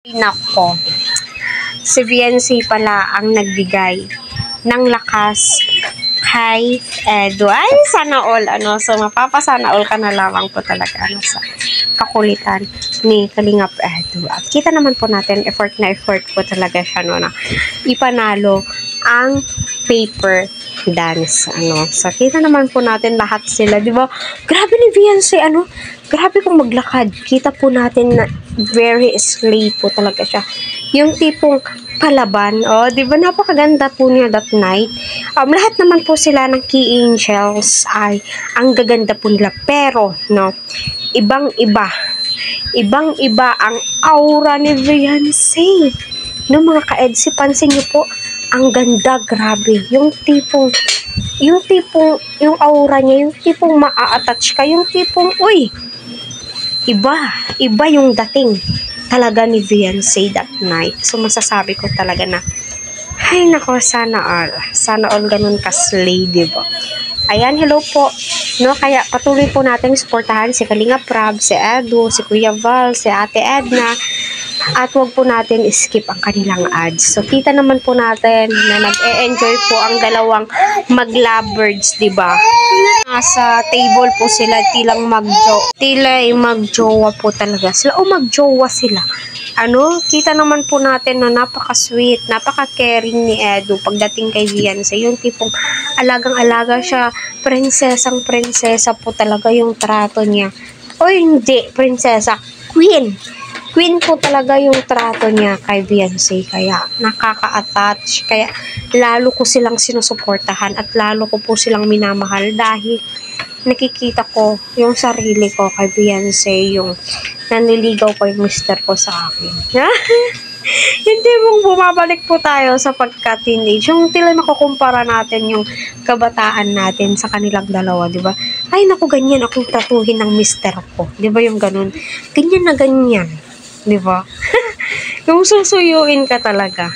Nako, si VNC pala ang nagbigay ng lakas kay Edu. Ay, sana all, so mapapasana all ka na lamang po talaga, sa kakulitan ni Kalingap Edu. At kita naman po natin, effort po talaga siya, na ipanalo ang paper dance, So, kita naman po natin lahat sila, di ba? Grabe ni VNC, grabe kung maglakad. Kita po natin na very slay po talaga siya. Yung tipong palaban, di ba? Napakaganda po niya that night. Lahat naman po sila ng Key Angels ay ang gaganda po nila. Pero, ibang-iba ang aura ni VNC. Mga ka-EDSI, pansin niyo po, ang ganda, grabe. Yung aura niya, yung tipong maa-attach ka, yung tipong, uy, iba yung dating talaga ni VNC that night. So, masasabi ko talaga na, ay nako, sana all ganun ka-slay, diba? Ayan, hello po. Kaya patuloy po natin suportahan si Kalingap Rab, si Edu, si Kuya Val, si Ate Edna, at wag po natin skip ang kanilang ads. So, kita naman po natin na nag-e-enjoy po ang dalawang mag-lovebirds, diba? Nasa table po sila, tila magjowa po talaga sila. Magjowa sila. Kita naman po natin na napaka-sweet, napaka-caring ni Edu pagdating kay VNC. Yung tipong alagang-alaga siya, prinsesang-prinsesa po talaga yung trato niya. Hindi, prinsesa, Queen po talaga yung trato niya kay VNC, kaya nakaka-attach, kaya lalo ko silang sinusuportahan at lalo ko po silang minamahal dahil nakikita ko yung sarili ko kay VNC, yung naniligaw ko yung mister ko sa akin. Hindi mong bumabalik po tayo sa pagka-teenage, yung tila makukumpara natin yung kabataan natin sa kanilang dalawa, di ba? Ay naku, ganyan akong tratuhin ng mister ko, di ba yung ganun? Ganyan na ganyan. Diba? Yung susuyuin ka talaga.